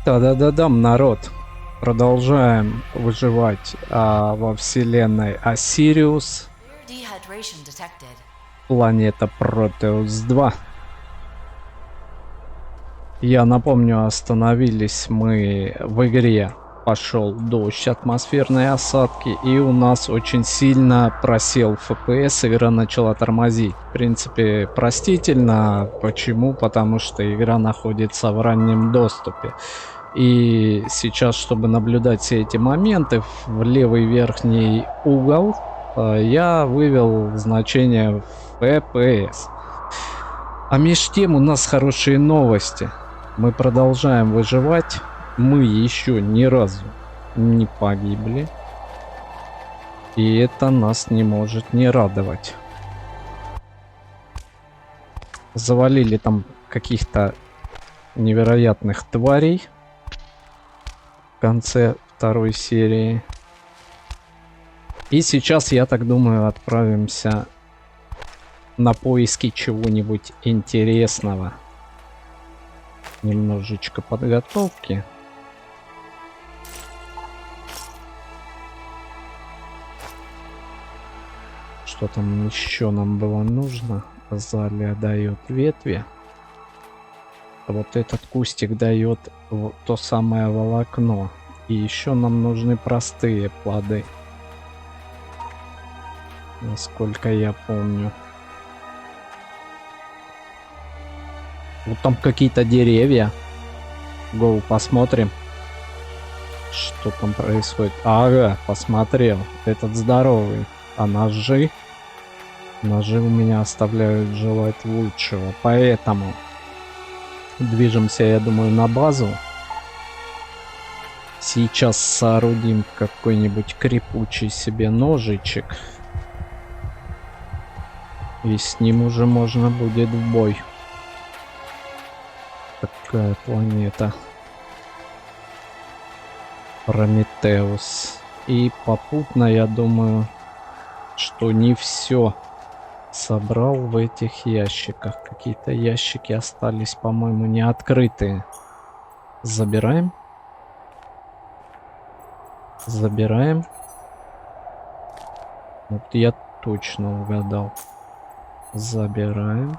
Да-да-да-дам, народ. Продолжаем выживать во вселенной Осириус, Dehydration detected. планета Протеус 2. Я напомню, остановились мы в игре. Пошел дождь, атмосферные осадки, и у нас очень сильно просел FPS, игра начала тормозить. В принципе, простительно. Почему? Потому что игра находится в раннем доступе. И сейчас, чтобы наблюдать все эти моменты, в левый верхний угол я вывел значение FPS. А меж тем у нас хорошие новости. Мы продолжаем выживать. Мы еще ни разу не погибли. И это нас не может не радовать. Завалили там каких-то невероятных тварей в конце второй серии. И сейчас, я так думаю, отправимся на поиски чего-нибудь интересного. Немножечко подготовки. Что там еще нам было нужно? Азалия дает ветви. Вот этот кустик дает вот то самое волокно. И еще нам нужны простые плоды. Насколько я помню. Вот там какие-то деревья. Гоу, посмотрим, что там происходит. Ага, посмотрел. Этот здоровый. А ножи? Ножи у меня оставляют желать лучшего. Поэтому движемся, я думаю, на базу. Сейчас соорудим какой-нибудь крепучий себе ножичек. И с ним уже можно будет в бой. Такая планета. Прометеус. И попутно, я думаю, что не все собрал в этих ящиках. Какие-то ящики остались, по-моему, не открытые. Забираем. Забираем. Вот я точно угадал. Забираем.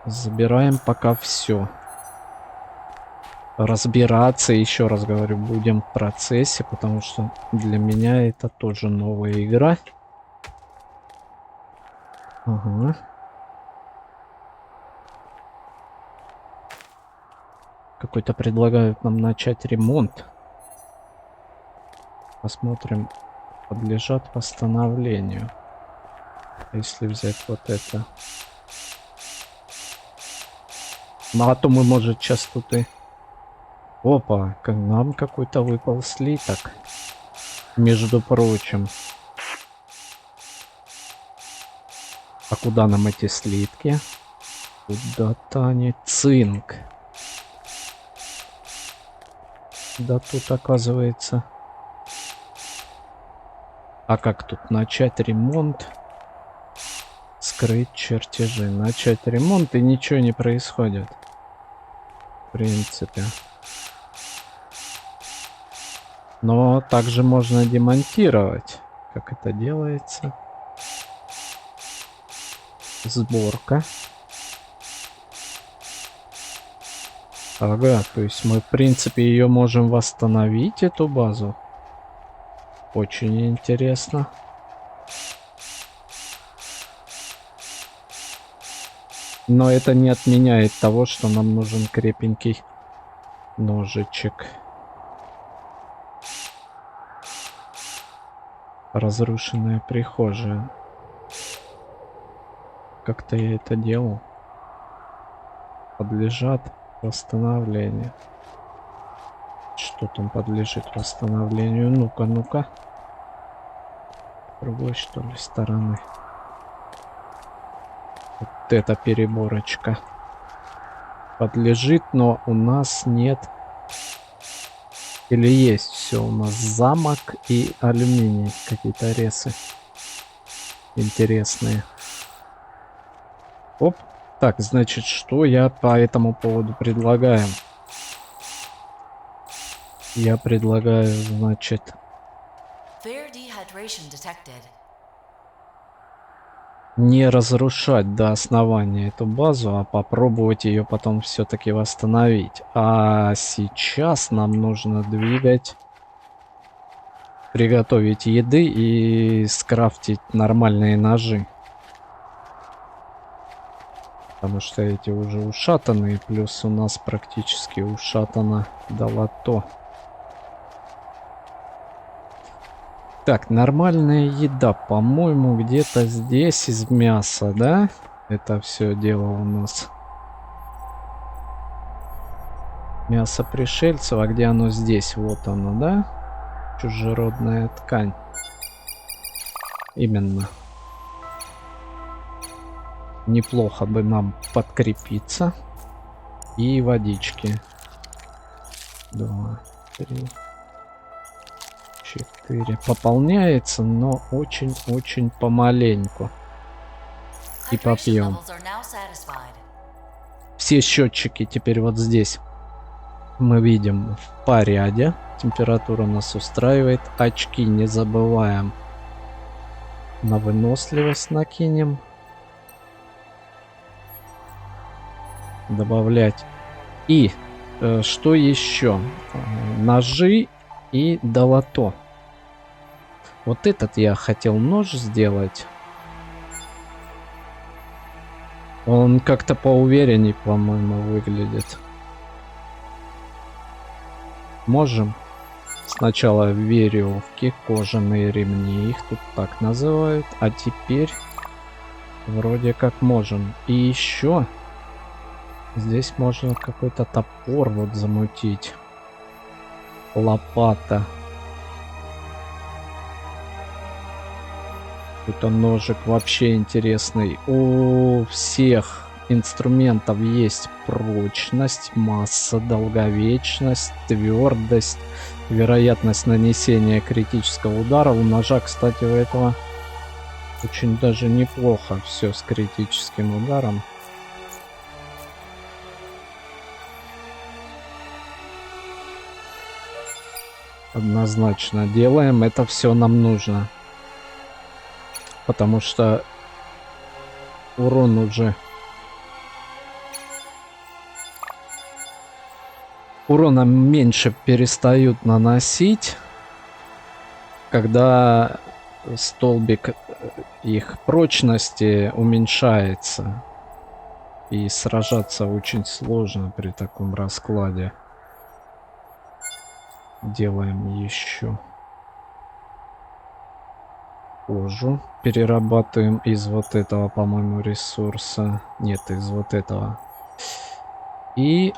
Забираем пока все. Разбираться, еще раз говорю, будем в процессе, потому что для меня это тоже новая игра. Ага. Какой-то предлагают нам начать ремонт. Посмотрим, подлежат восстановлению. Если взять вот это. Ну, а то мы, может, сейчас тут и... Опа, к нам какой-то выпал слиток. Между прочим. А куда нам эти слитки? Куда-то они... Цинк. Да тут, оказывается... А как тут начать ремонт? Скрыть чертежи. Начать ремонт, и ничего не происходит. В принципе. Но также можно демонтировать. Как это делается? Сборка. Ага, то есть мы, в принципе, ее можем восстановить, эту базу. Очень интересно. Но это не отменяет того, что нам нужен крепенький ножичек. Разрушенная прихожая. Как-то я это делал. Подлежат восстановлению. Что там подлежит восстановлению? Ну-ка, ну-ка. С другой, что ли, стороны. Вот эта переборочка подлежит, но у нас нет. Или есть все у нас замок и алюминий. Какие-то ресы интересные. Оп. Так, значит, что я по этому поводу предлагаю? Я предлагаю, значит, Fair dehydration detected. не разрушать до основания эту базу, а попробовать ее потом все-таки восстановить. А сейчас нам нужно приготовить еды и скрафтить нормальные ножи. Потому что эти уже ушатанные, плюс у нас практически ушатано долото. Так, нормальная еда, по-моему, где-то здесь из мяса, да? Это все дело у нас. Мясо пришельцев, а где оно здесь? Вот оно, да? Чужеродная ткань. Именно. Неплохо бы нам подкрепиться. И водички. 2, 3, 4. Пополняется, но очень-очень помаленьку. И Hydration попьем. levels are now satisfied. Все счетчики теперь вот здесь мы видим в порядке. Температура нас устраивает. Очки не забываем. На выносливость накинем. Добавлять. И что еще? Ножи и долото. Вот этот я хотел нож сделать. Он как-то поуверенней, по-моему, выглядит. Можем. Сначала веревки, кожаные ремни, их тут так называют. А теперь вроде как можем. И еще здесь можно какой-то топор вот замутить. Лопата. Какой-то ножик вообще интересный. У всех инструментов есть прочность, масса, долговечность, твердость, вероятность нанесения критического удара. У ножа, кстати, у этого очень даже неплохо все с критическим ударом. Однозначно делаем, это все нам нужно. Потому что урон уже... Урона меньше перестают наносить, когда столбик их прочности уменьшается. И сражаться очень сложно при таком раскладе. Делаем еще кожу. Перерабатываем из вот этого, по-моему, ресурса. Нет, из вот этого. И...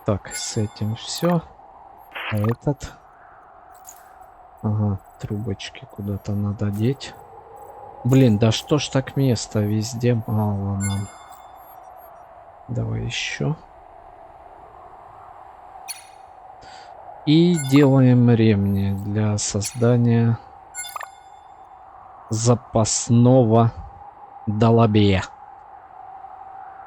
Так, с этим все. А этот... Ага, трубочки куда-то надо деть. Блин, да что ж так места везде мало нам. Давай еще. И делаем ремни для создания запасного долобея.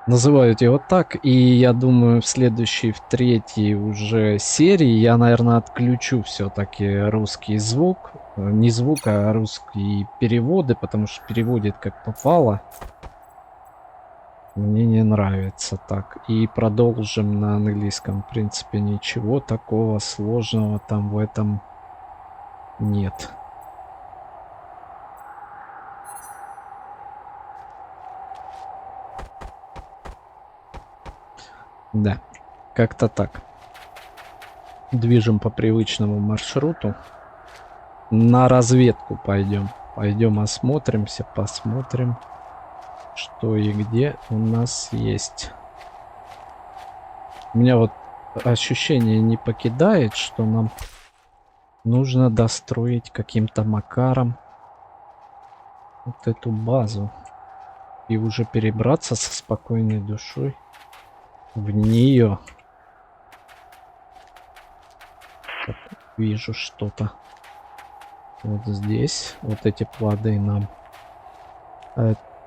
Называют его так, и я думаю, в следующей, в третьей уже серии я, наверное, отключу все-таки русский звук. Не звук, а русские переводы, потому что переводит как попало. Мне не нравится так. И продолжим на английском. В принципе, ничего такого сложного там в этом нет. Да, как-то так. Движем по привычному маршруту. На разведку пойдем. Пойдем осмотримся, посмотрим, что и где у нас есть. У меня вот ощущение не покидает, что нам нужно достроить каким-то макаром вот эту базу. И уже перебраться со спокойной душой в нее. Так, вижу что-то. Вот здесь. Вот эти плоды нам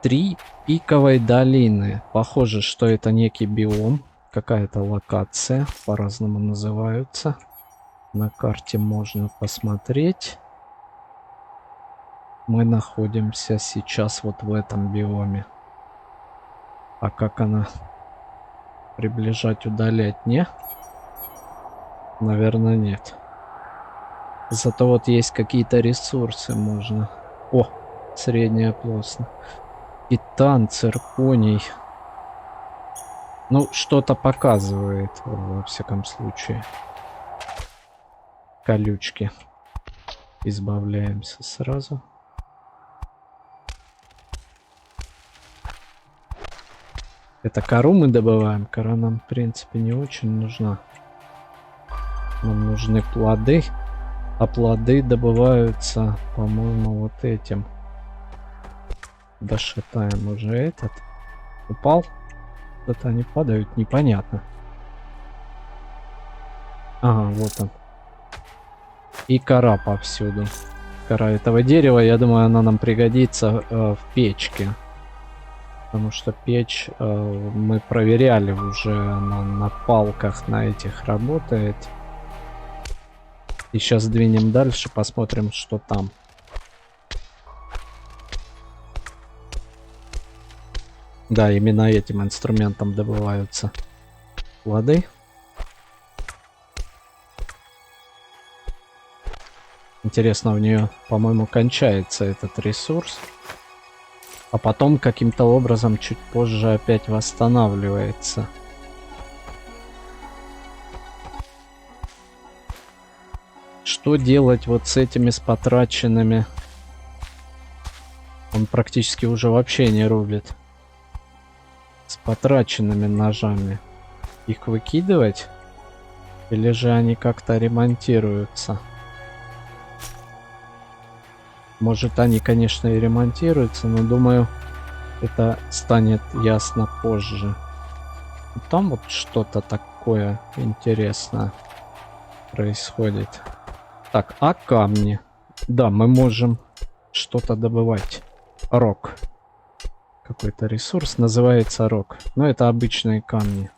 3 пиковой долины. Похоже, что это некий биом. Какая-то локация. По-разному называются. На карте можно посмотреть. Мы находимся сейчас вот в этом биоме. А как она? Приближать, удалять? Не? Наверное, нет. Зато вот есть какие-то ресурсы можно. О, средняя плотность. Титан, цирконий. Ну, что-то показывает, во всяком случае. Колючки. Избавляемся сразу. Это кору мы добываем. Кора нам, в принципе, не очень нужна. Нам нужны плоды. А плоды добываются, по-моему, вот этим. Дошатаем уже этот. Упал? Это они падают, непонятно. Ага, вот он. И кора повсюду. Кора этого дерева, я думаю, она нам пригодится в печке. Потому что печь мы проверяли уже, она на палках на этих работает. И сейчас двинем дальше, посмотрим, что там. Да, именно этим инструментом добываются плоды. Интересно, у нее, по-моему, кончается этот ресурс. А потом каким-то образом чуть позже опять восстанавливается. Что делать вот с этими с потраченными? Он практически уже вообще не рубит. С потраченными ножами. Их выкидывать? Или же они как-то ремонтируются? Может, они, конечно, и ремонтируются, но думаю, это станет ясно позже. Там вот что-то такое интересное происходит. Так, а камни? Да, мы можем что-то добывать. Рок. Какой-то ресурс называется рок. Но это обычные камни.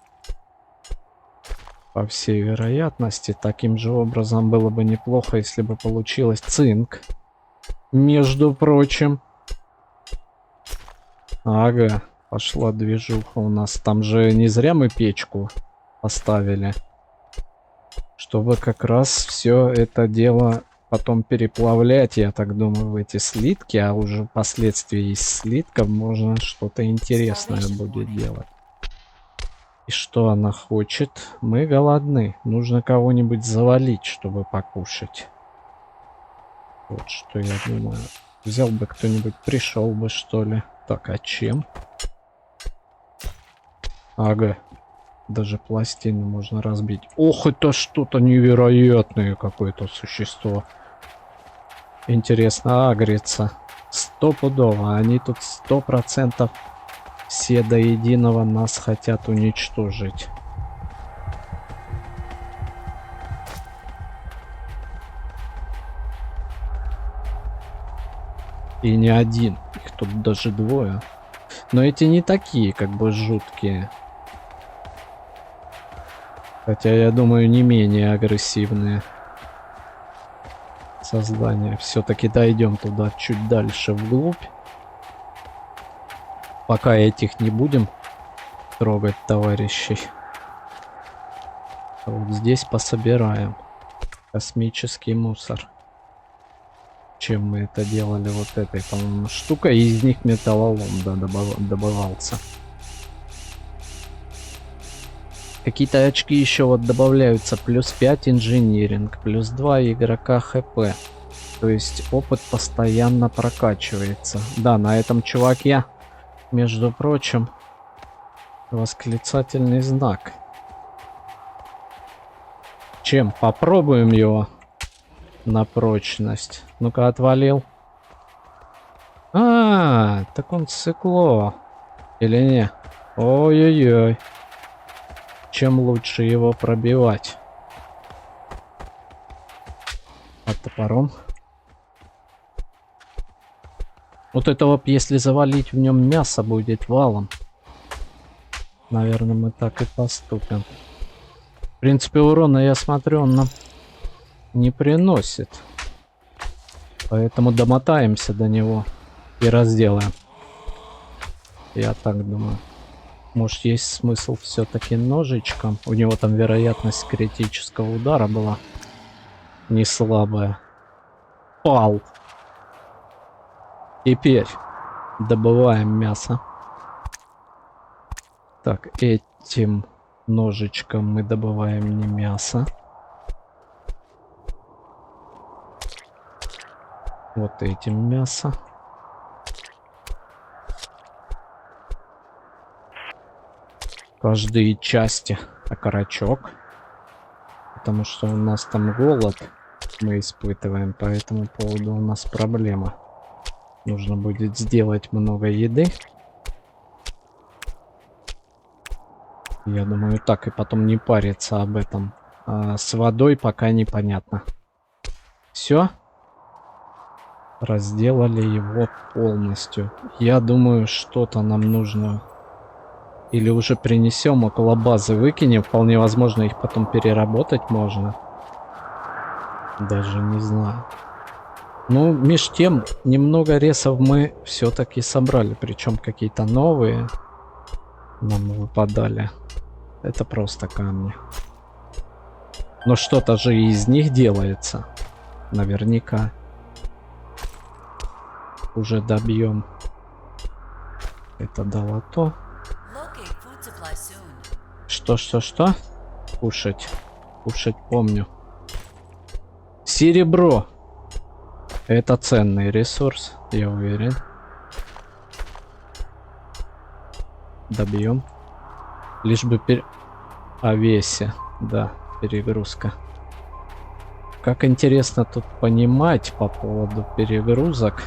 По всей вероятности, таким же образом было бы неплохо, если бы получилось цинк. Между прочим. Ага, пошла движуха у нас. Там же не зря мы печку поставили. Чтобы как раз все это дело потом переплавлять, я так думаю, в эти слитки. А уже впоследствии из слитков можно что-то интересное будет делать. И что она хочет? Мы голодны. Нужно кого-нибудь завалить, чтобы покушать. Вот что я думаю. Взял бы кто-нибудь, пришел бы, что ли. Так, а чем? Ага. Даже пластины можно разбить. Ох, это что-то невероятное какое-то существо. Интересно, агрится. Стопудово. Они тут 100% все до единого нас хотят уничтожить. И не один. Их тут даже двое. Но эти не такие, как бы, жуткие. Хотя, я думаю, не менее агрессивные создания. Все-таки дойдем туда чуть дальше вглубь. Пока этих не будем трогать, товарищей. А вот здесь пособираем. Космический мусор. Чем мы это делали? Вот этой, по-моему, штукой. И из них металлолом, да, добывался. Какие-то очки еще вот добавляются. Плюс 5 инжиниринг, плюс 2 игрока хп. То есть опыт постоянно прокачивается. Да, на этом чуваке, между прочим, восклицательный знак. Чем? Попробуем его на прочность. Ну-ка, отвалил. Так он цикло. Или не? Ой-ой-ой. Чем лучше его пробивать? А топором? Вот это вот, если завалить в нем мясо, будет валом. Наверное, мы так и поступим. В принципе, урона, я смотрю, он нам не приносит. Поэтому домотаемся до него и разделаем. Я так думаю. Может, есть смысл все-таки ножичком. У него там вероятность критического удара была не слабая. Пал. Теперь добываем мясо. Так, этим ножичком мы добываем не мясо. Вот этим мясо. Каждые части окорочок. Потому что у нас там голод мы испытываем. По этому поводу у нас проблема. Нужно будет сделать много еды. Я думаю, так и потом не париться об этом. А с водой пока непонятно. Все. Разделали его полностью. Я думаю, что-то нам нужно... Или уже принесем около базы, выкинем. Вполне возможно, их потом переработать можно. Даже не знаю. Ну, меж тем, немного ресов мы все-таки собрали. Причем какие-то новые нам выпадали. Это просто камни. Но что-то же из них делается. Наверняка. Уже добьем. Это дало то. Locate food supply soon. Что? Кушать. Кушать помню. Серебро. Это ценный ресурс, я уверен. Добьем. Лишь бы о весе. Да, перегрузка. Как интересно тут понимать по поводу перегрузок.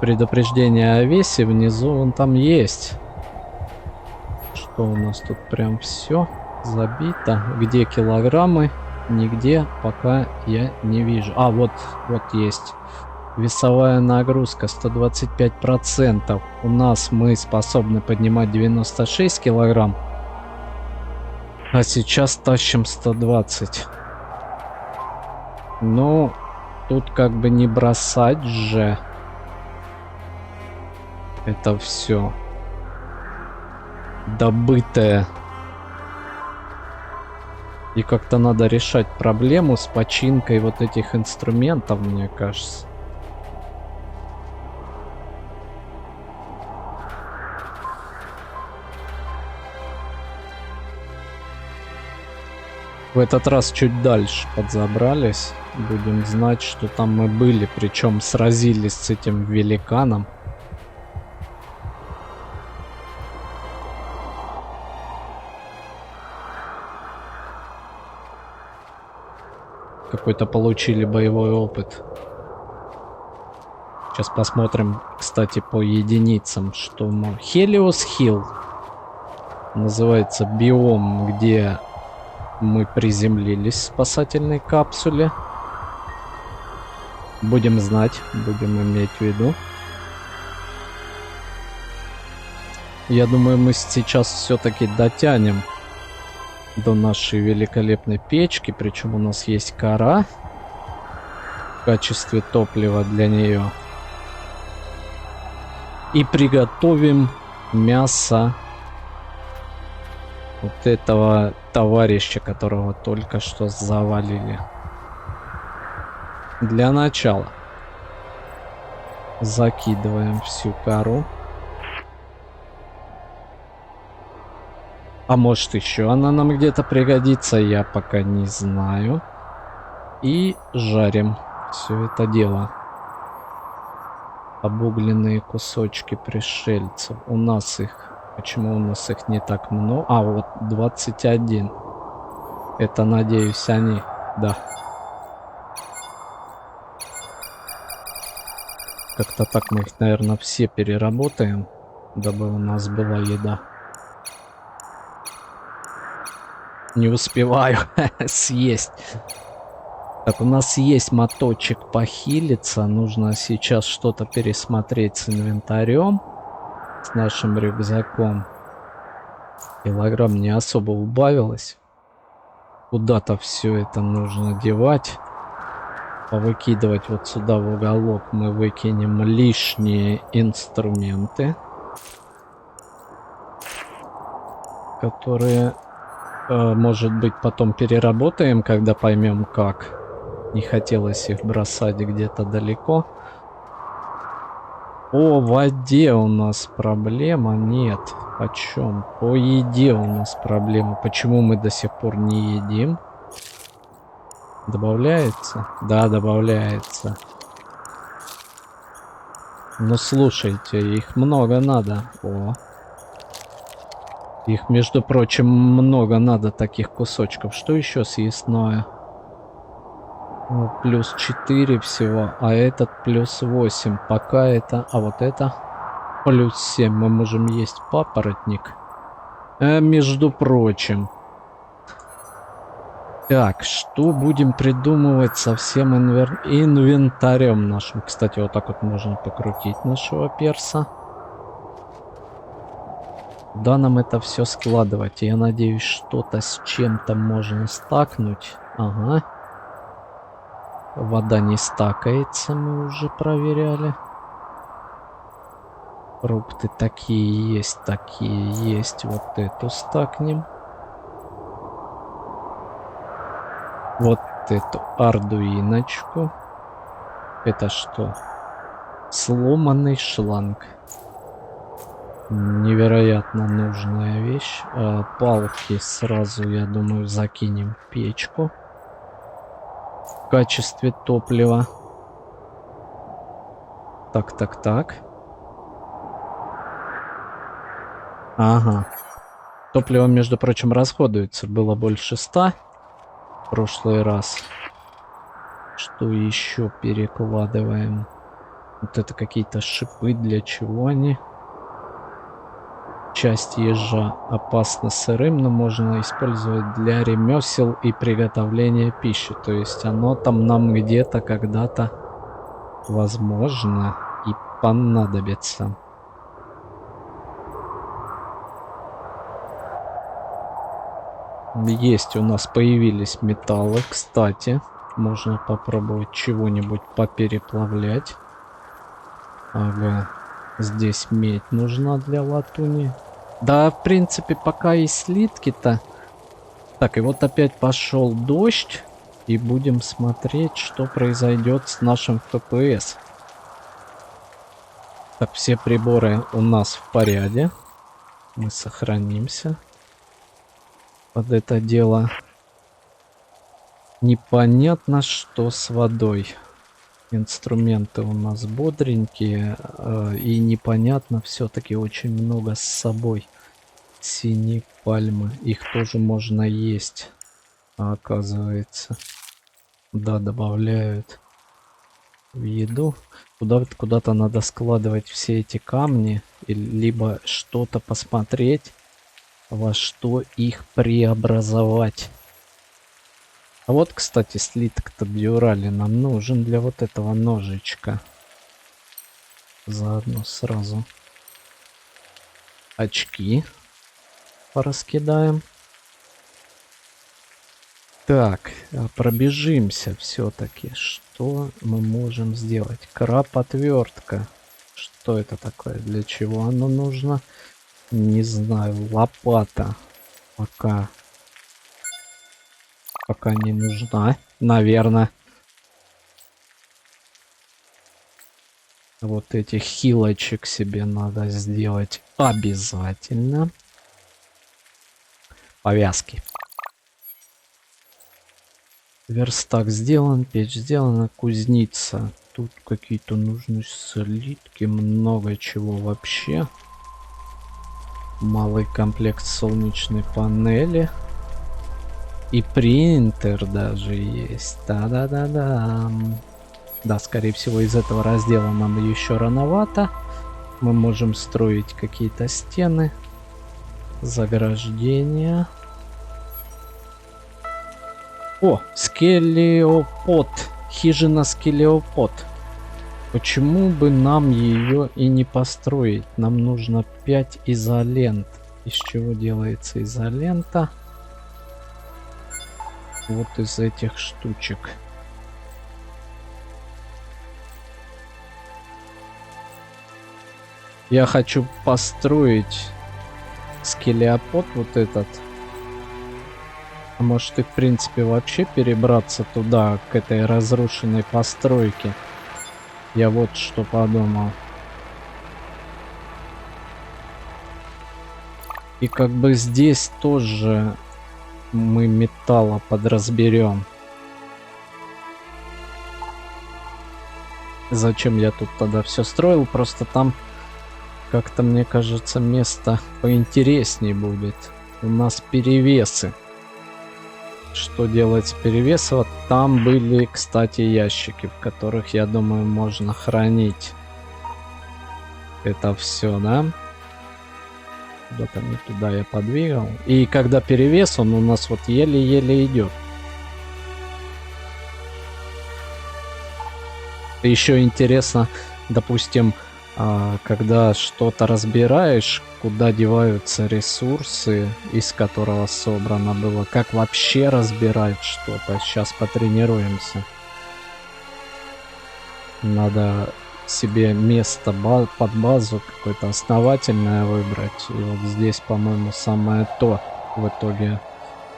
Предупреждение о весе внизу он там есть. Что у нас тут прям все забито? Где килограммы? Нигде пока я не вижу. А, вот есть. Весовая нагрузка 125%. У нас мы способны поднимать 96 килограмм. А сейчас тащим 120. Ну, тут как бы не бросать же. Это все добытое. И как-то надо решать проблему с починкой вот этих инструментов, мне кажется. В этот раз чуть дальше подзабрались. Будем знать, что там мы были. Причем сразились с этим великаном. Какой-то получили боевой опыт. Сейчас посмотрим, кстати, по единицам, что мы... Helios Hill называется биом, где мы приземлились в спасательной капсуле. Будем знать, будем иметь в виду. Я думаю, мы сейчас все-таки дотянем до нашей великолепной печки. Причем у нас есть кора в качестве топлива для нее. И приготовим мясо вот этого товарища, которого только что завалили. Для начала закидываем всю кору. А может еще она нам где-то пригодится, я пока не знаю. И жарим все это дело. Обугленные кусочки пришельцев. У нас их... Почему у нас их не так много? А, вот 21. Это, надеюсь, они. Да. Как-то так мы их, наверное, все переработаем, дабы у нас была еда. Не успеваю съесть. Так, у нас есть моточек похилиться. Нужно сейчас что-то пересмотреть с инвентарем. С нашим рюкзаком. Килограмм не особо убавилось. Куда-то все это нужно девать. Повыкидывать вот сюда в уголок. Мы выкинем лишние инструменты. Которые, может быть, потом переработаем, когда поймем как. Не хотелось их бросать где-то далеко. По воде у нас проблема нет. О чем? По еде у нас проблема. Почему мы до сих пор не едим? Добавляется? Да, добавляется. Ну слушайте, их много надо. О. Их, между прочим, много надо таких кусочков. Что еще съестное? Ну, плюс 4 всего, а этот плюс 8. Пока это... А вот это плюс 7. Мы можем есть папоротник. Между прочим. Так, что будем придумывать со всем инвентарем нашим? Кстати, вот так вот можно покрутить нашего перса. Куда нам это все складывать? Я надеюсь, что-то с чем-то можно стакнуть. Ага. Вода не стакается, мы уже проверяли. Фрукты такие есть, такие есть. Вот эту стакнем. Вот эту ардуиночку. Это что? Сломанный шланг. Невероятно нужная вещь. Палки сразу, я думаю, закинем в печку. В качестве топлива. Так. Ага. Топливо, между прочим, расходуется. Было больше 100 в прошлый раз. Что еще перекладываем? Вот это какие-то шипы. Для чего они? Часть ежа опасно сырым, но можно использовать для ремесел и приготовления пищи. То есть оно там нам где-то когда-то, возможно, и понадобится. Есть у нас, появились металлы, кстати. Можно попробовать чего-нибудь попереплавлять. Ага. Здесь медь нужна для латуни. Да, в принципе, пока и слитки-то. Так, и вот опять пошел дождь. И будем смотреть, что произойдет с нашим FPS. Так, все приборы у нас в порядке. Мы сохранимся под это дело. Непонятно, что с водой. Инструменты у нас бодренькие. И непонятно все-таки очень много с собой. Синие пальмы. Их тоже можно есть. Оказывается. Да, добавляют в еду. Куда-то надо складывать все эти камни. Либо что-то посмотреть, во что их преобразовать. А вот, кстати, слиток-то дюрали нам нужен для вот этого ножичка. Заодно сразу очки пораскидаем. Так, пробежимся все-таки. Что мы можем сделать? Краб-отвертка. Что это такое? Для чего оно нужно? Не знаю. Лопата. Пока не нужна, наверное. Вот этих хилочек себе надо сделать обязательно. Повязки. Верстак сделан, печь сделана, кузница. Тут какие-то нужны слитки, много чего вообще. Малый комплект солнечной панели. И принтер даже есть. Да-да-да-да. Да, скорее всего, из этого раздела нам еще рановато. Мы можем строить какие-то стены. Заграждения. О, скелеопод. Хижина скелеопод. Почему бы нам ее и не построить? Нам нужно 5 изолент. Из чего делается изолента? Вот из этих штучек. Я хочу построить скелеопод вот этот. А может и в принципе вообще перебраться туда, к этой разрушенной постройке. Я вот что подумал. И как бы здесь тоже мы металла подразберем. Зачем я тут тогда все строил? Просто там как-то, мне кажется, место поинтереснее будет. У нас перевесы. Что делать с перевесом? Вот там были, кстати, ящики, в которых, я думаю, можно хранить это все, да? Куда-то не туда я подвигал. И когда перевес, он у нас вот еле-еле идет. Еще интересно, допустим, когда что-то разбираешь, куда деваются ресурсы, из которого собрано было, как вообще разбирать что-то. Сейчас потренируемся. Надо себе место под базу какое-то основательное выбрать. И вот здесь, по-моему, самое то. В итоге,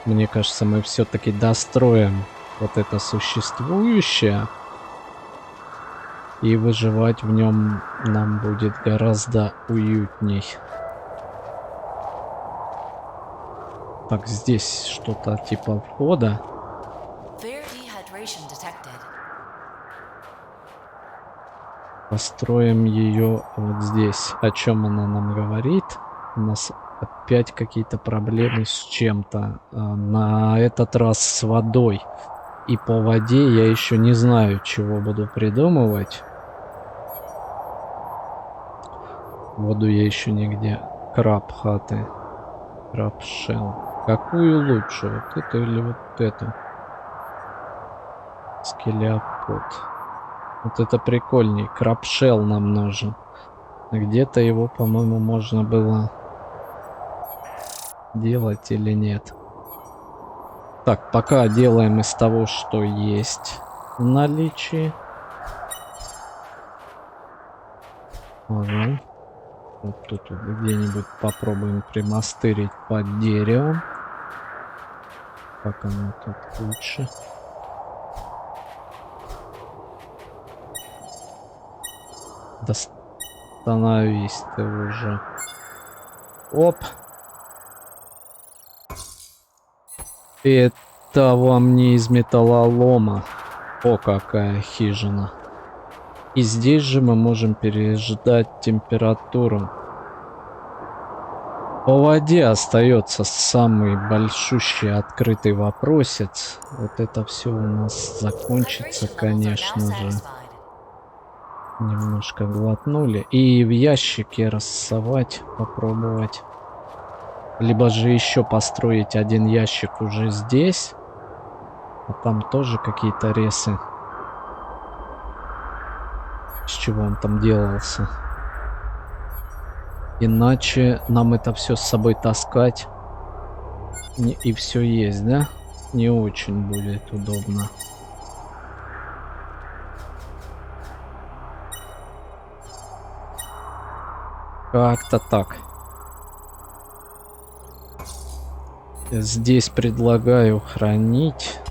мне кажется, мы все-таки достроим вот это существующее. И выживать в нем нам будет гораздо уютней. Так, здесь что-то типа входа. Построим ее вот здесь. О чем она нам говорит? У нас опять какие-то проблемы с чем-то. На этот раз с водой. И по воде я еще не знаю, чего буду придумывать. Воду я еще нигде. Краб хаты. Краб шел. Какую лучше? Вот эту или вот эту? Скелеопод. Вот это прикольней. Крабшел нам нужен. Где-то его, по-моему, можно было делать или нет. Так, пока делаем из того, что есть в наличии. Ага. Вот тут вот где-нибудь попробуем примастырить под деревом. Как оно тут лучше. Остановись ты уже. Оп. Это вам не из металлолома. О, какая хижина. И здесь же мы можем переждать температуру. По воде остается самый большущий открытый вопросец. Вот это все у нас закончится, конечно же. Немножко глотнули. И в ящике рассовать, попробовать. Либо же еще построить один ящик уже здесь. А там тоже какие-то ресы. С чего он там делался? Иначе нам это все с собой таскать. И все есть, да? Не очень будет удобно. Как-то так. Здесь предлагаю хранить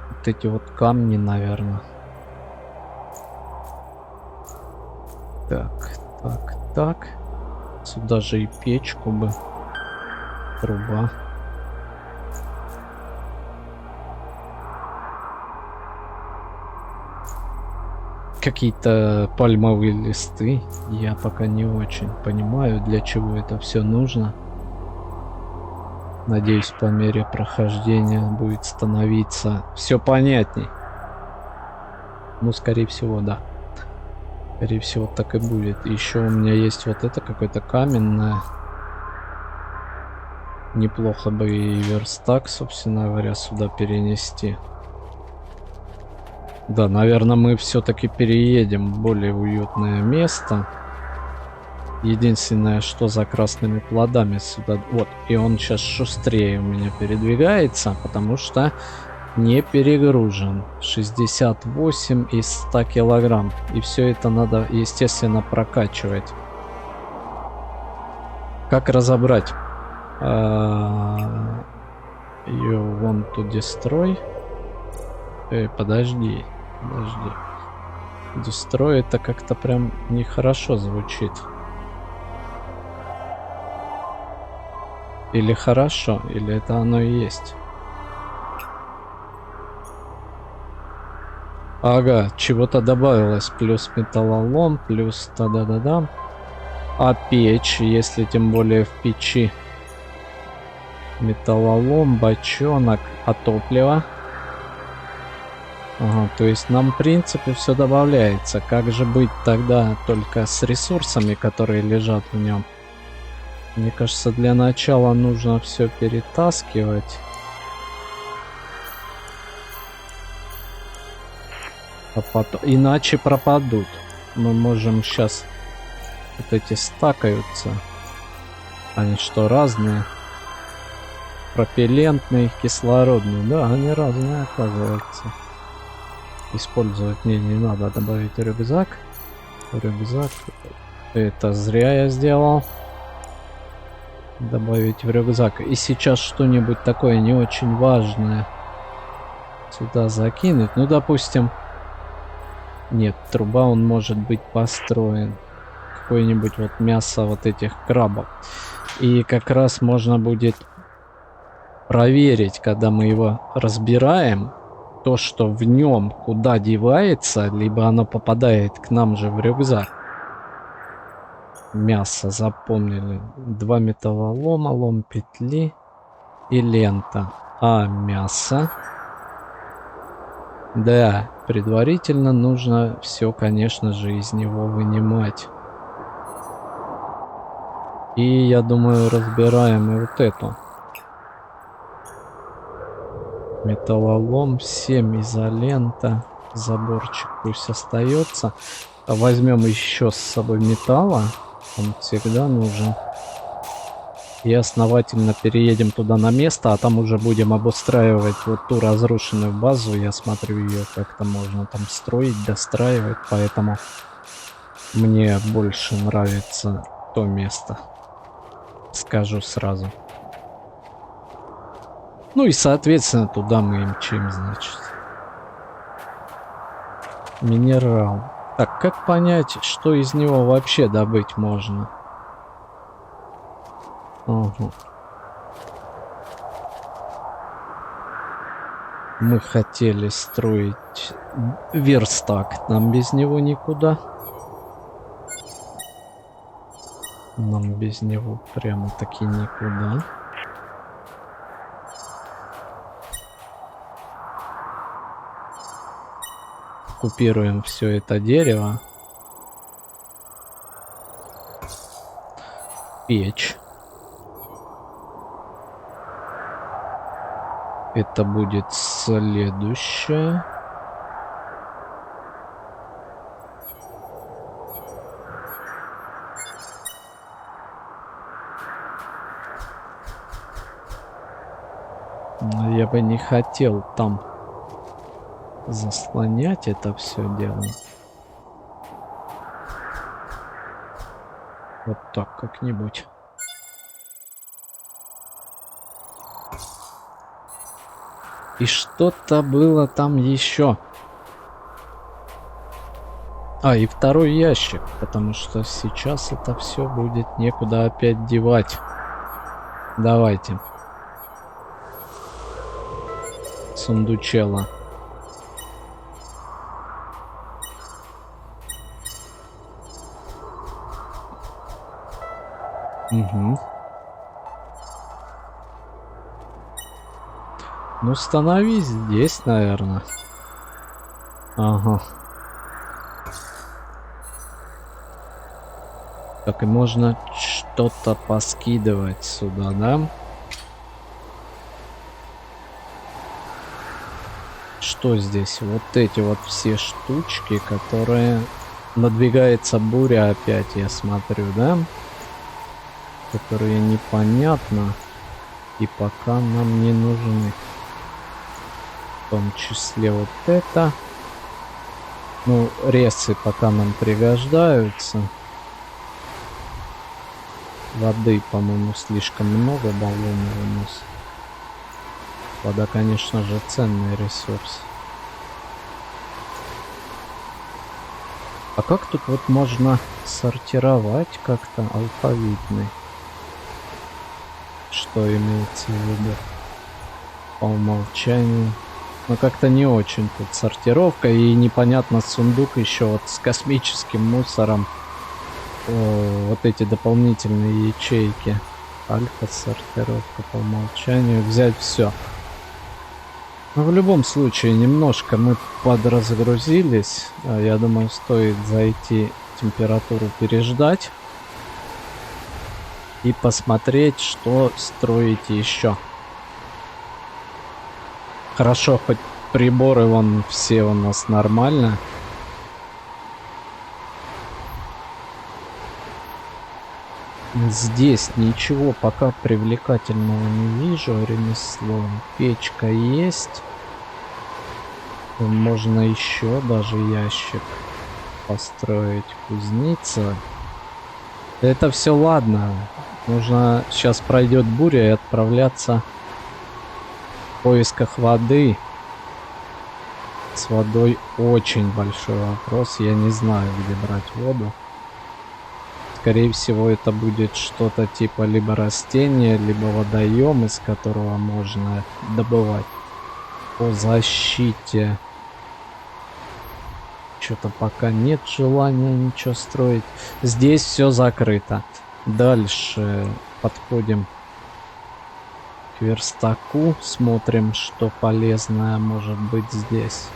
вот эти вот камни, наверное. Так. Сюда же и печку бы. Труба. Какие-то пальмовые листы. Я пока не очень понимаю, для чего это все нужно. Надеюсь, по мере прохождения будет становиться все понятней. Ну, скорее всего, да. Скорее всего, так и будет. Еще у меня есть вот это какое-то каменное. Неплохо бы и верстак, собственно говоря, сюда перенести. Да, наверное, мы все-таки переедем в более уютное место. Единственное, что за красными плодами сюда... Вот, и он сейчас шустрее у меня передвигается, потому что не перегружен. 68 из 100 килограмм. И все это надо, естественно, прокачивать. Как разобрать? You want to destroy? Подожди. Destroy это как-то прям нехорошо звучит. Или хорошо, или это оно и есть. Ага, чего-то добавилось. Плюс металлолом, плюс та-да-да-да. А печь, если тем более в печи. Металлолом, бочонок, а топливо? Ага, то есть нам в принципе все добавляется. Как же быть тогда только с ресурсами, которые лежат в нем? Мне кажется, для начала нужно все перетаскивать. А потом... Иначе пропадут. Мы можем сейчас... Вот эти стакаются. Они что, разные? Пропеллентные, кислородные. Да, они разные, оказывается. Использовать мне не надо. Добавить рюкзак. Рюкзак. Это зря я сделал. Добавить в рюкзак. И сейчас что-нибудь такое не очень важное сюда закинуть. Ну, допустим... Нет, труба он может быть построен. Какое-нибудь вот мясо вот этих крабов. И как раз можно будет проверить, когда мы его разбираем, то, что в нем куда девается, либо оно попадает к нам же в рюкзак. Мясо запомнили. 2 металлолома, лом петли и лента. А мясо... Да, предварительно нужно все, конечно же, из него вынимать. И я думаю, разбираем и вот эту. Металлолом, 7 изолента. Заборчик пусть остается. Возьмем еще с собой металла. Он всегда нужен. И основательно переедем туда на место, а там уже будем обустраивать вот ту разрушенную базу. Я смотрю, ее как-то можно там строить, достраивать, поэтому мне больше нравится то место. Скажу сразу. Ну и соответственно туда мы и мчим, значит. Минерал. Так, как понять, что из него вообще добыть можно? Ага. Мы хотели строить верстак, нам без него никуда. Нам без него прямо-таки никуда. Купируем все это дерево. Печь. Это будет следующее. Но я бы не хотел там заслонять это все дело. Вот так как-нибудь. И что-то было там еще. А, и второй ящик, потому что сейчас это все будет некуда опять девать. Давайте. Сундучело. Угу. Ну, становись здесь, наверное. Ага. Так, и можно что-то поскидывать сюда, да? что здесь? Вот эти вот все штучки, которые... Надвигается буря опять, я смотрю, да? Которые непонятно. И пока нам не нужны. В том числе вот это. Ну, ресы пока нам пригождаются. Воды, по-моему, слишком много баллонов у нас. Вода, конечно же, ценный ресурс. А как тут вот можно сортировать как-то алфавитный? Что имеется в виду? По умолчанию. Но как-то не очень тут сортировка. И непонятно, сундук еще вот с космическим мусором. Вот эти дополнительные ячейки. Альфа-сортировка по умолчанию. Взять все. Но в любом случае, немножко мы подразгрузились. Я думаю, стоит зайти, температуру переждать. И посмотреть, что строить еще. Хорошо, хоть приборы вон все у нас нормально. Здесь ничего пока привлекательного не вижу. Ремесло. Печка есть. Можно еще даже ящик построить. Кузница. Это все ладно. Нужно сейчас пройдет буря и отправляться в поисках воды. С водой очень большой вопрос. Я не знаю, где брать воду. Скорее всего, это будет что-то типа либо растения, либо водоем, из которого можно добывать. По защите. Что-то пока нет желания ничего строить. Здесь все закрыто. Дальше подходим к верстаку. Смотрим, что полезное может быть здесь.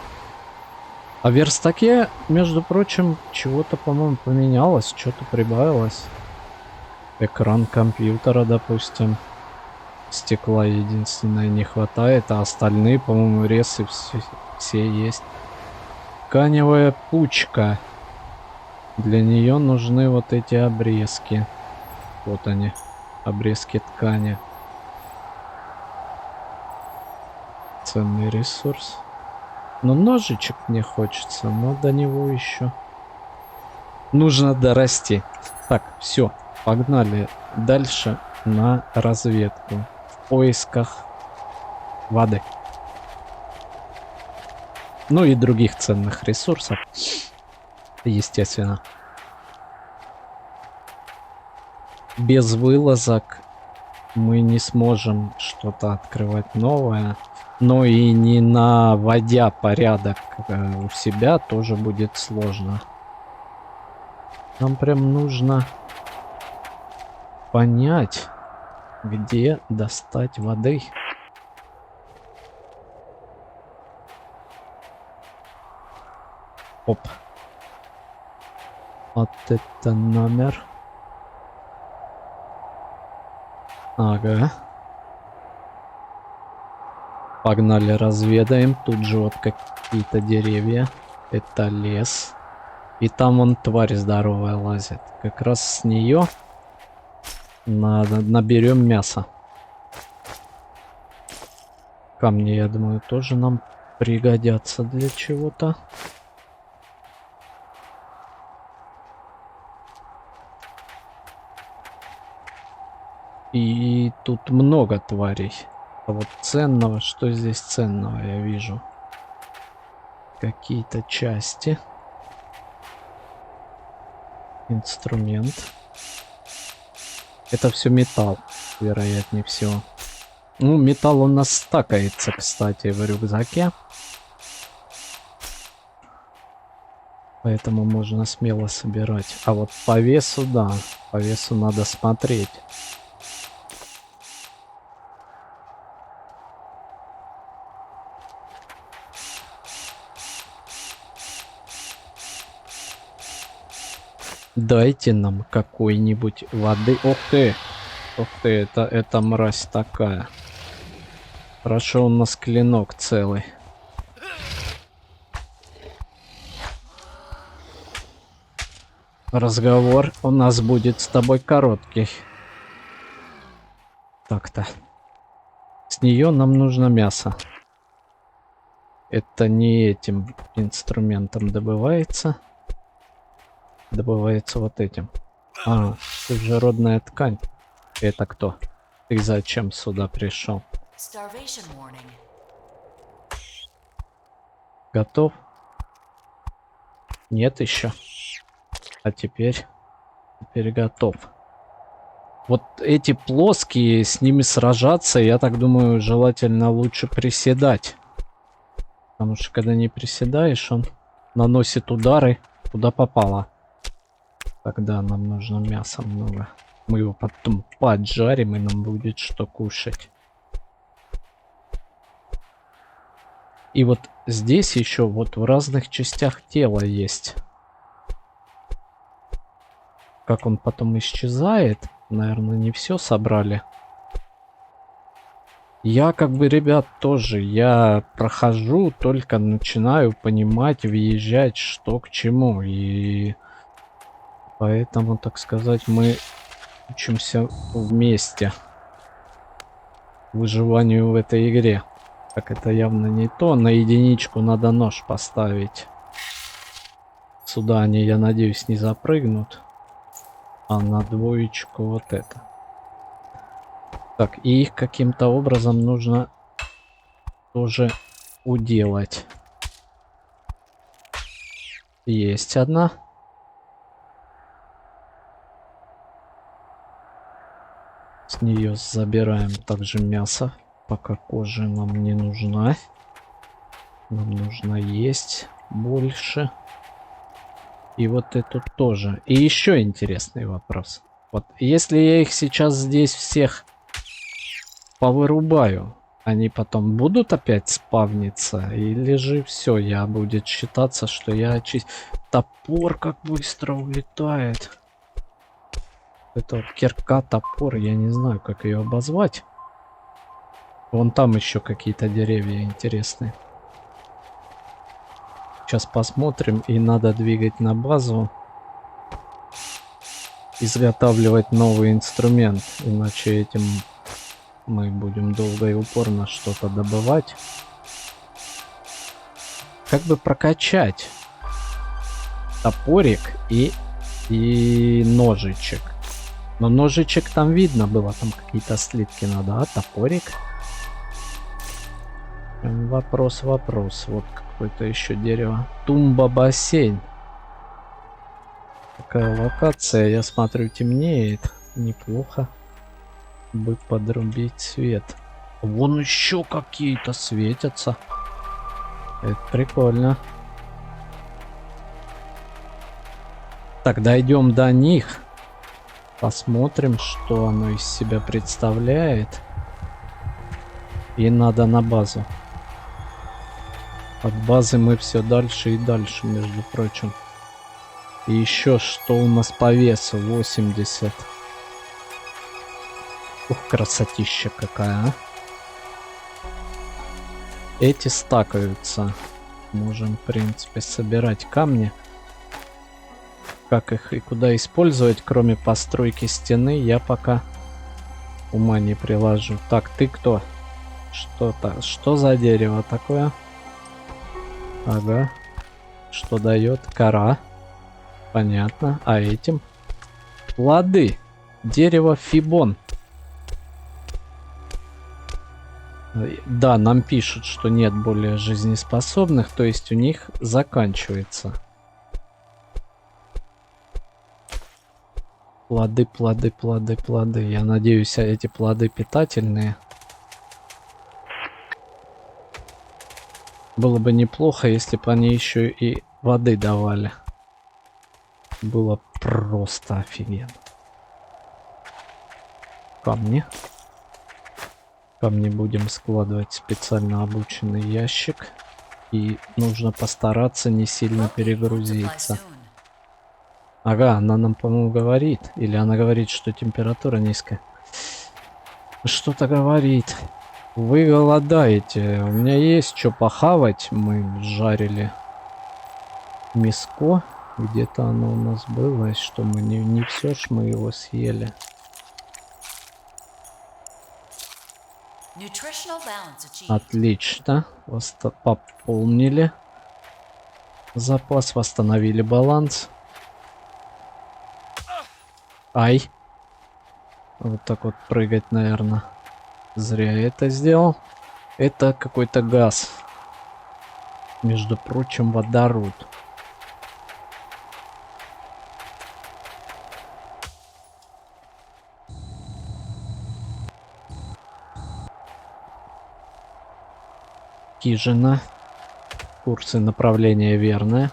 А в верстаке, между прочим, чего-то, по-моему, поменялось, что-то прибавилось. Экран компьютера, допустим. Стекла единственное не хватает, а остальные, по-моему, ресы все есть. Тканевая пучка. Для нее нужны вот эти обрезки. Вот они, обрезки ткани. Ценный ресурс. Но ножичек мне хочется, но до него еще нужно дорасти. Так, все, погнали дальше на разведку в поисках воды. Ну и других ценных ресурсов, естественно. Без вылазок мы не сможем что-то открывать новое. Но и не наводя порядок у себя тоже будет сложно. Нам прям нужно понять, где достать воды. Оп. Вот это номер. Ага. Погнали, разведаем. Тут же вот какие-то деревья. Это лес. И там вон тварь здоровая лазит. Как раз с нее наберем мясо. Камни, я думаю, тоже нам пригодятся для чего-то. И тут много тварей. А вот ценного, что здесь ценного, я вижу. Какие-то части. Инструмент. Это все металл, вероятнее всего. Ну, металл у нас стакается, кстати, в рюкзаке. Поэтому можно смело собирать. А вот по весу, да, по весу надо смотреть. Дайте нам какой-нибудь воды. Ух ты! Ух ты, это мразь такая. Хорошо, у нас клинок целый. разговор у нас будет с тобой короткий. Так-то. С нее нам нужно мясо. Это не этим инструментом добывается. Добывается вот этим. А, чужеродная ткань. Это кто? Ты зачем сюда пришел? Starvation warning. Готов? Нет еще. А теперь готов. Вот эти плоские, с ними сражаться, я так думаю, желательно лучше приседать. Потому что когда не приседаешь, он наносит удары куда попало. Тогда нам нужно мяса много. Мы его потом поджарим, и нам будет что кушать. И вот здесь еще вот в разных частях тела есть. Как он потом исчезает, наверное, не все собрали. Я как бы, ребят, тоже, я прохожу, только начинаю понимать, въезжать, что к чему. И поэтому, так сказать, мы учимся вместе выживанию в этой игре. Так, это явно не то. На единичку надо нож поставить. Сюда они, я надеюсь, не запрыгнут. А на двоечку вот это. Так, и их каким-то образом нужно тоже уделать. Есть одна. С нее забираем также мясо. Пока кожа нам не нужна. Нам нужно есть больше. И вот эту тоже. И еще интересный вопрос. Вот если я их сейчас здесь всех повырубаю, они потом будут опять спавниться? Или же все, я будет считаться, что я очистил. Топор как быстро улетает. Это вот кирка, топор, я не знаю, как ее обозвать. Вон там еще какие-то деревья интересные. Сейчас посмотрим, и надо двигать на базу. Изготавливать новый инструмент, иначе этим мы будем долго и упорно что-то добывать. Как бы прокачать топорик и ножичек. Но ножичек там видно было, там какие-то слитки надо, а топорик? Вопрос. Вот какое-то еще дерево. Тумба-бассейн. Такая локация, я смотрю, темнеет. Неплохо бы подрубить свет. Вон еще какие-то светятся. Это прикольно. Так, дойдем до них. Посмотрим, что оно из себя представляет. И надо на базу. От базы мы все дальше и дальше, между прочим. И еще что у нас по весу? 80. Ух, красотища какая, а. Эти стакаются. Можем, в принципе, собирать камни. Как их и куда использовать, кроме постройки стены, я пока ума не приложу. Так, ты кто? Что за дерево такое? Ага. Что дает? Кора. Понятно. А этим? Плоды. Дерево фибон. Да, нам пишут, что нет более жизнеспособных, то есть у них заканчивается. Плоды. Я надеюсь, эти плоды питательные. Было бы неплохо, если бы они еще и воды давали. Было просто офигенно. Камни. Камни будем складывать в специально обученный ящик. И нужно постараться не сильно перегрузиться. Ага, она нам, по-моему, говорит. Или она говорит, что температура низкая. Что-то говорит. Вы голодаете. У меня есть что похавать. Мы жарили мяско. Где-то оно у нас было, и что мы не все ж мы его съели. Nutritional balance achieved. Отлично. Пополнили запас, восстановили баланс. Ай. Вот так вот прыгать, наверное. Зря я это сделал. Это какой-то газ. Между прочим, водород. Хижина. Курсы направления верные.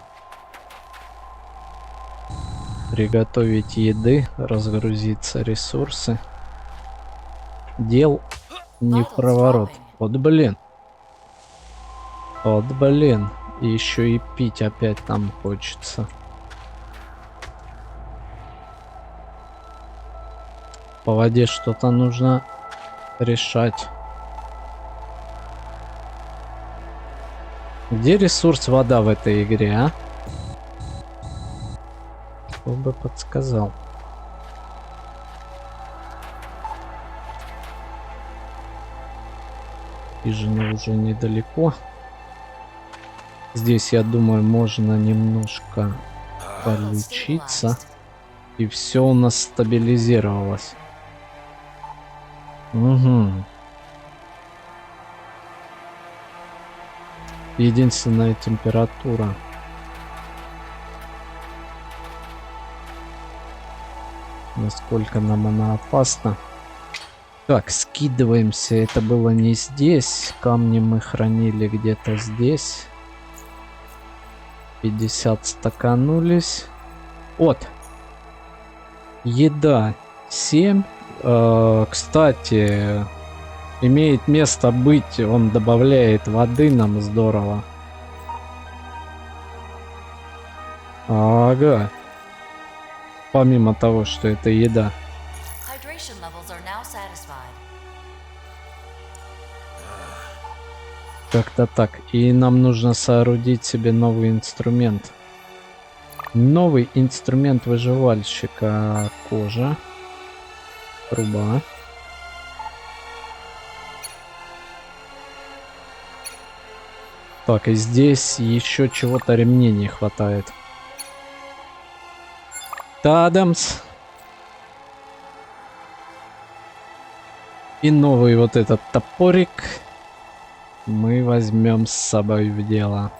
Приготовить еды, разгрузиться ресурсы. Дел не в проворот. Вот блин. Вот блин. И еще и пить опять нам хочется. По воде что-то нужно решать. Где ресурс вода в этой игре, а? Кто бы подсказал. Хижина уже недалеко. Здесь, я думаю, можно немножко полечиться. И все у нас стабилизировалось. Угу. Единственная температура. Насколько нам она опасна. Так, скидываемся. Это было не здесь. Камни мы хранили где-то здесь. 50 стаканулись. Вот. Еда 7. Кстати, имеет место быть. Он добавляет воды нам здорово. Ага. Помимо того, что это еда. Hydration levels are now satisfied. Как-то так. И нам нужно соорудить себе новый инструмент. Новый инструмент выживальщика. Кожа. Труба. Так, и здесь еще чего-то ремней не хватает. Адамс. И новый вот этот топорик мы возьмем с собой в дело.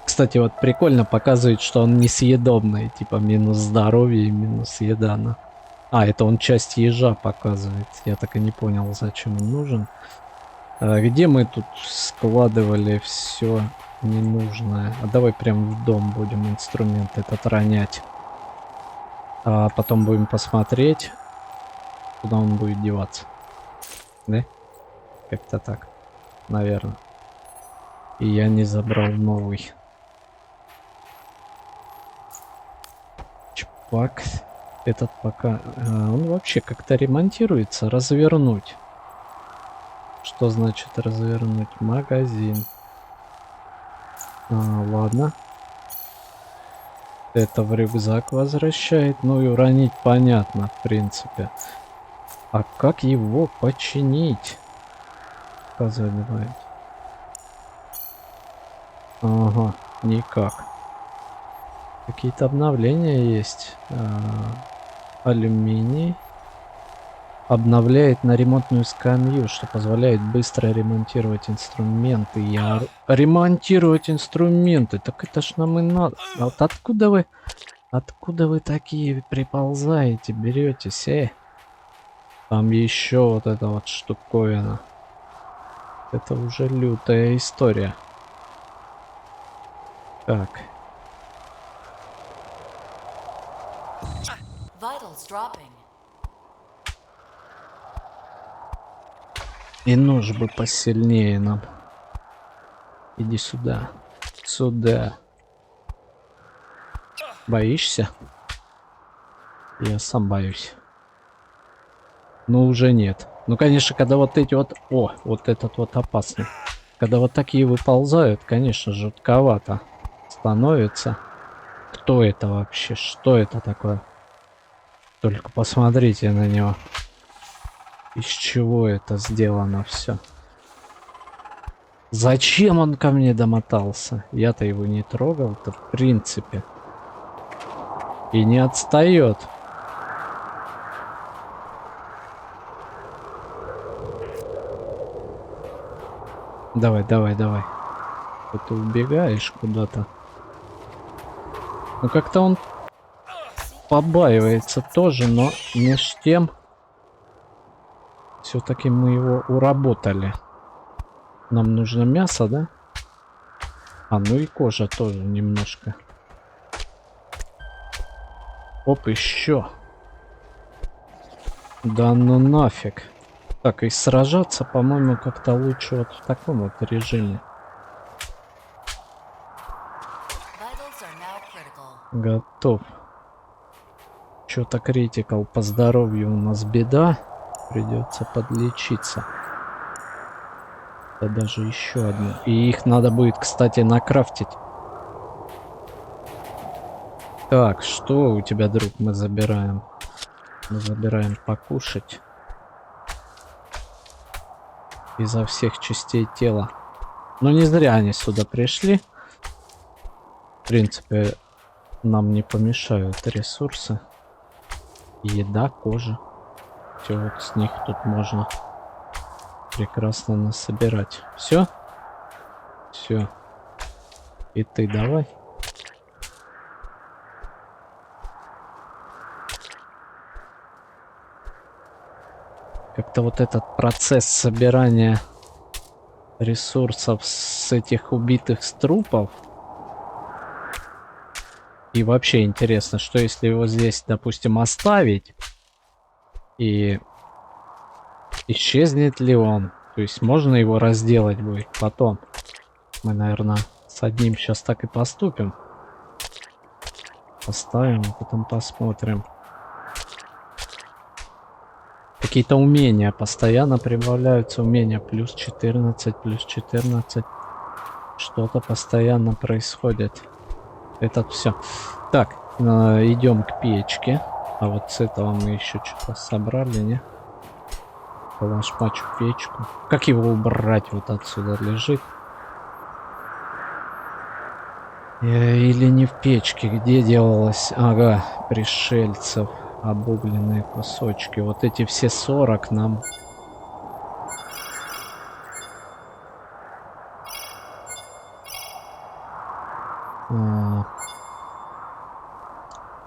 Кстати, вот прикольно показывает, что он несъедобный. Типа минус здоровье и минус еда. А, это он часть ежа показывает. Я так и не понял, зачем он нужен. Где мы тут складывали все ненужное? А давай прям в дом будем инструмент этот ронять. А потом будем посмотреть, куда он будет деваться. Да? Как-то так. Наверное. И я не забрал новый. Чпак. Этот пока... он вообще как-то ремонтируется. Развернуть. Что значит развернуть? Магазин. Ладно. Это в рюкзак возвращает. Ну и уронить понятно, в принципе. А как его починить? Показывает. Ага, никак. Какие-то обновления есть. Алюминий. Обновляет на ремонтную скамью, что позволяет быстро ремонтировать инструменты. Ремонтировать инструменты? Так это ж нам и надо. А вот откуда вы такие приползаете, беретесь, Там еще вот эта вот штуковина. Это уже лютая история. Так. Vitals dropping. И нож бы посильнее нам. Иди сюда. Сюда. Боишься? Я сам боюсь. Ну, уже нет. Ну, конечно, когда вот эти вот... вот этот вот опасный. Когда вот такие выползают, конечно, жутковато. становится. Кто это вообще? Что это такое? Только посмотрите на него. Из чего это сделано все? Зачем он ко мне домотался? Я-то его не трогал-то в принципе. И не отстает. Давай, давай, давай. Ты убегаешь куда-то. Ну как-то он побаивается тоже, но меж тем все-таки мы его уработали. Нам нужно мясо, да? А, ну и кожа тоже немножко. Оп, еще. Да ну нафиг. Так, и сражаться, по-моему, как-то лучше вот в таком вот режиме. Vitals are now critical. Готов. Что-то критикал по здоровью у нас беда. Придется подлечиться. Да даже еще одну. И их надо будет, кстати, накрафтить. Так, что у тебя, друг, мы забираем? Мы забираем покушать. Изо всех частей тела. Но не зря они сюда пришли. В принципе, нам не помешают ресурсы. Еда, кожа. Все вот с них тут можно прекрасно насобирать. Все? Все. И ты давай. Как-то вот этот процесс собирания ресурсов с этих убитых трупов. И вообще интересно, что если его здесь, допустим, оставить, и исчезнет ли он? То есть можно его разделать будет потом. Мы, наверное, с одним сейчас так и поступим. Поставим, а потом посмотрим. Какие-то умения постоянно прибавляются. Умения плюс 14, плюс 14. Что-то постоянно происходит. Это все. Так, идем к печке. А вот с этого мы еще что-то собрали, не? Калашмачу печку. Как его убрать вот отсюда лежит? Или не в печке? Где делалось? Ага, пришельцев. Обугленные кусочки. Вот эти все 40 нам...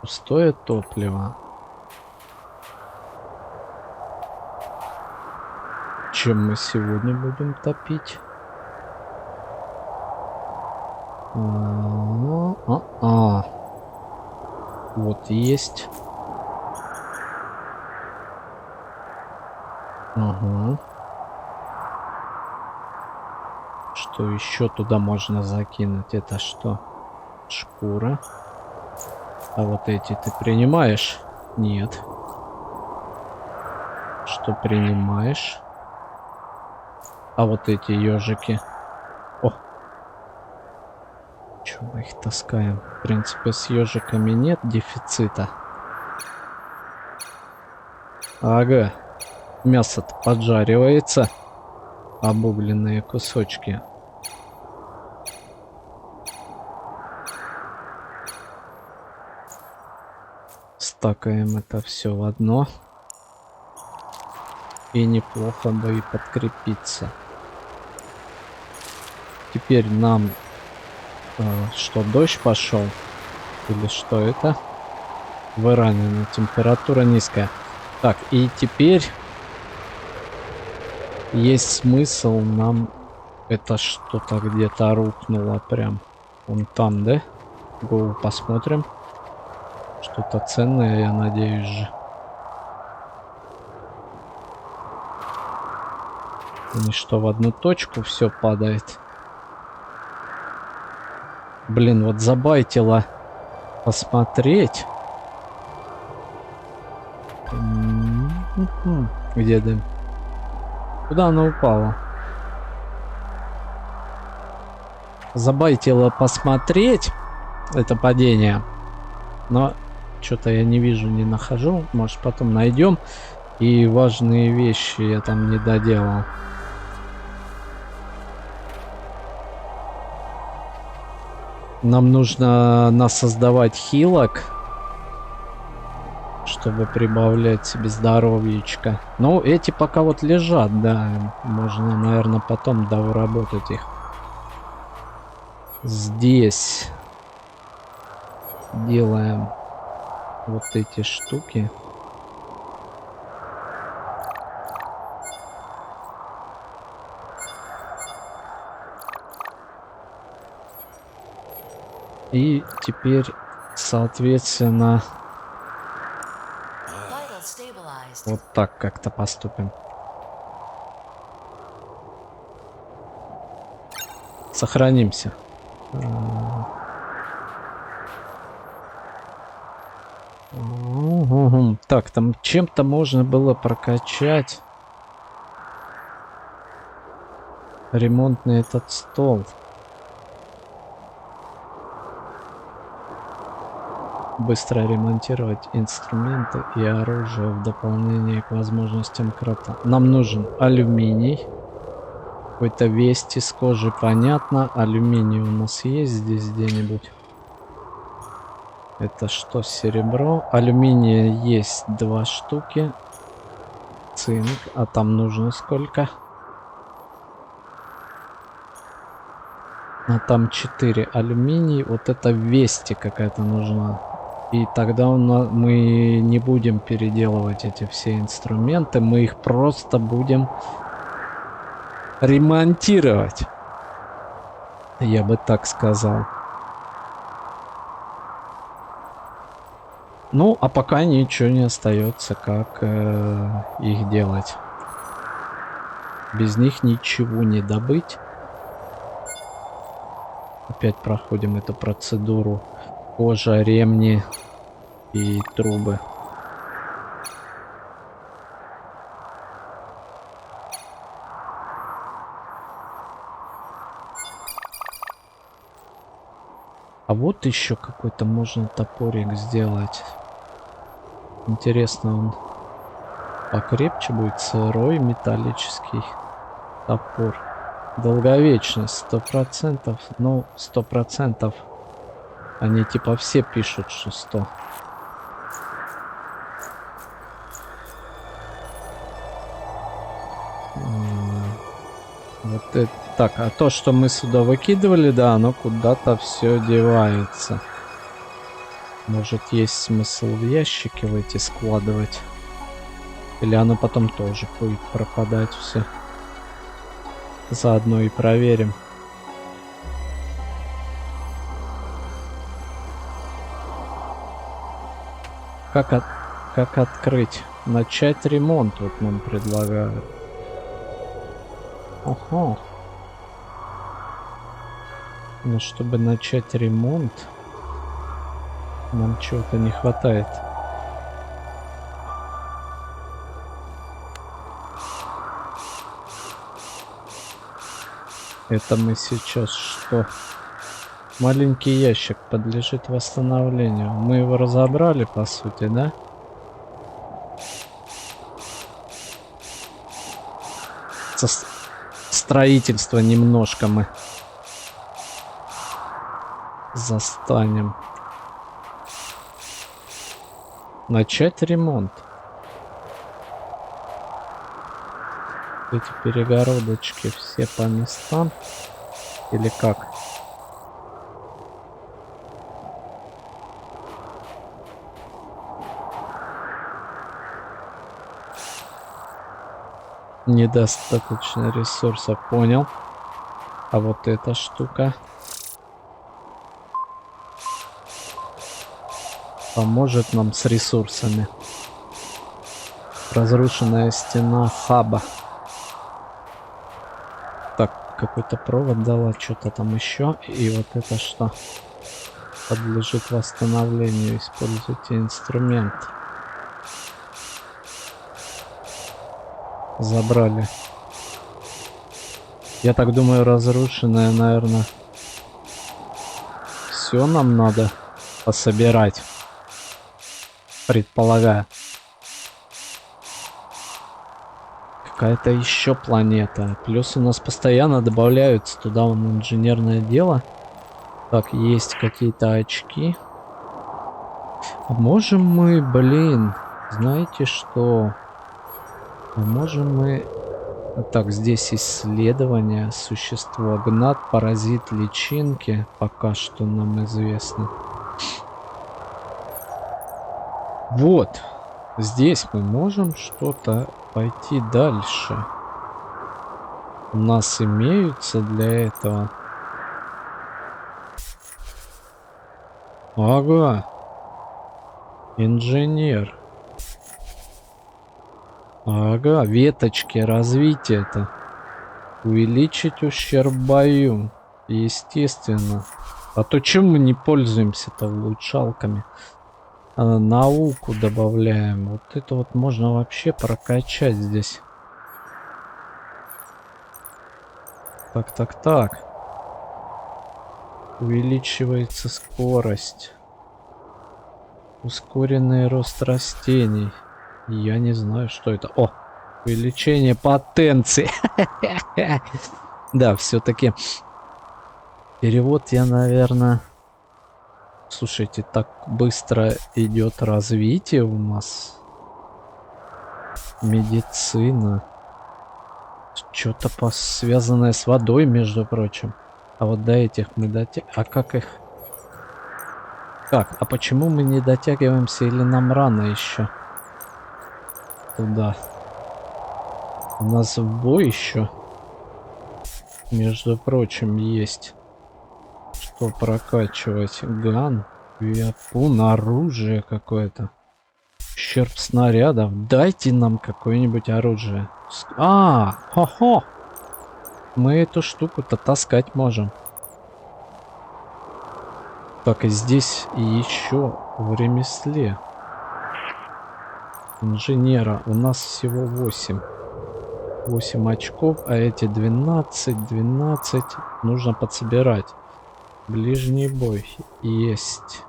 Пустое топливо. Чем мы сегодня будем топить? Вот есть. Ага. Что еще туда можно закинуть? Это что? Шкура. А вот эти ты принимаешь? Нет. Что принимаешь? А вот эти ежики. О! Чё мы их таскаем? В принципе, с ежиками нет дефицита. Ага. Мясо-то поджаривается. Обугленные кусочки. Стакаем это все в одно. И неплохо бы и подкрепиться. Теперь нам... что, дождь пошел? Или что это? В Иране, но температура низкая. Так, и теперь... Есть смысл нам... Это что-то где-то рухнуло прям. Вон там, да? Гоу, посмотрим. Что-то ценное, я надеюсь же. И что, в одну точку все падает? Блин, вот забайтило посмотреть. Где дым? Куда она упала? забайтило посмотреть это падение. Но что-то я не вижу, не нахожу. Может, потом найдем. И важные вещи я там не доделал. Нам нужно насоздавать хилок, чтобы прибавлять себе здоровьечко. Ну, эти пока вот лежат, да. Можно, наверное, потом доработать их. Здесь делаем вот эти штуки. И теперь, соответственно, Vital stabilized. вот так как-то поступим. Сохранимся. Так, там чем-то можно было прокачать ремонтный этот стол. Быстро ремонтировать инструменты и оружие в дополнение к возможностям крафта. Нам нужен алюминий. Какой-то весть из кожи, понятно. Алюминий у нас есть здесь где-нибудь. Это что, серебро? Алюминия есть 2 штуки. Цинк. А там нужно сколько? А там 4 алюминий. Вот это вести какая-то нужна. И тогда мы не будем переделывать эти все инструменты. Мы их просто будем ремонтировать. Я бы так сказал. Ну, а пока ничего не остается, как их делать. Без них ничего не добыть. Опять проходим эту процедуру. Кожа, ремни и трубы. А вот еще какой-то можно топорик сделать. Интересно, он покрепче будет. Сырой металлический топор. Долговечность 100%. Ну, 100%. Они типа все пишут, что 100. Вот это так, а то, что мы сюда выкидывали, да, оно куда-то все девается. Может, есть смысл в ящики в эти складывать? Или оно потом тоже будет пропадать все? Заодно и проверим. Как открыть? Начать ремонт, вот нам предлагают. Ага. Но чтобы начать ремонт, нам чего-то не хватает. Это мы сейчас что? Маленький ящик подлежит восстановлению. Мы его разобрали, по сути, да? Строительство немножко мы застанем. Начать ремонт. Эти перегородочки все по местам. Или как? Недостаточно ресурсов, понял. А вот эта штука поможет нам с ресурсами. Разрушенная стена хаба. Так, какой-то провод дала, что-то там еще. И вот это что? Подлежит восстановлению. Используйте инструмент. Забрали. Я так думаю, разрушенная, наверное, все нам надо пособирать. Предполагаю. Какая-то еще планета. Плюс у нас постоянно добавляются туда вон инженерное дело. Так, есть какие-то очки. А можем мы, блин, знаете что? А можем мы... Так, здесь исследование. Существо гнат, паразит, личинки. Пока что нам известно. Вот. Здесь мы можем что-то пойти дальше. У нас имеются для этого. Ага. Инженер. Ага, веточки развития-то. Увеличить ущерб бою. Естественно. А то чем мы не пользуемся-то улучшалками? Науку добавляем. Вот это вот можно вообще прокачать здесь. Так. Увеличивается скорость. Ускоренный рост растений. Я не знаю, что это. О, увеличение потенции. Да, все-таки. Перевод я, наверное... Слушайте, так быстро идет развитие у нас. Медицина. Что-то связанное с водой, между прочим. А вот до этих мы дотягиваем. А как их... Так, а почему мы не дотягиваемся, или нам рано еще? Туда. У нас в бой еще, между прочим, есть что прокачивать. Ган, виапун, оружие какое-то. Ущерб снарядов. Дайте нам какое-нибудь оружие. Хо-хо! Мы эту штуку-то таскать можем. Так, и здесь еще в ремесле. Инженера. У нас всего 8. 8 очков, а эти 12. Нужно подсобирать. Ближний бой. Есть.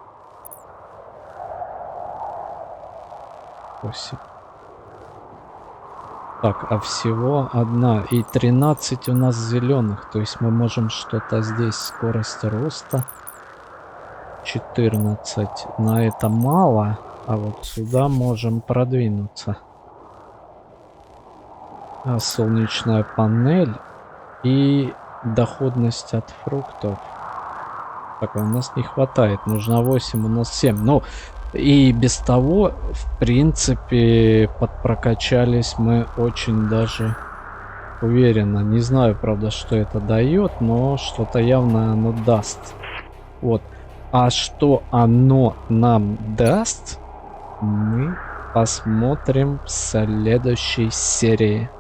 8. Так, а всего 1. И 13 у нас зеленых. То есть мы можем что-то здесь. Скорость роста. 14. На это мало. А вот сюда можем продвинуться. Солнечная панель. И доходность от фруктов. Так, у нас не хватает. Нужно 8, у нас 7. Ну, и без того, в принципе, подпрокачались мы очень даже уверенно. Не знаю, правда, что это дает, но что-то явно оно даст. Вот. А что оно нам даст, мы посмотрим в следующей серии.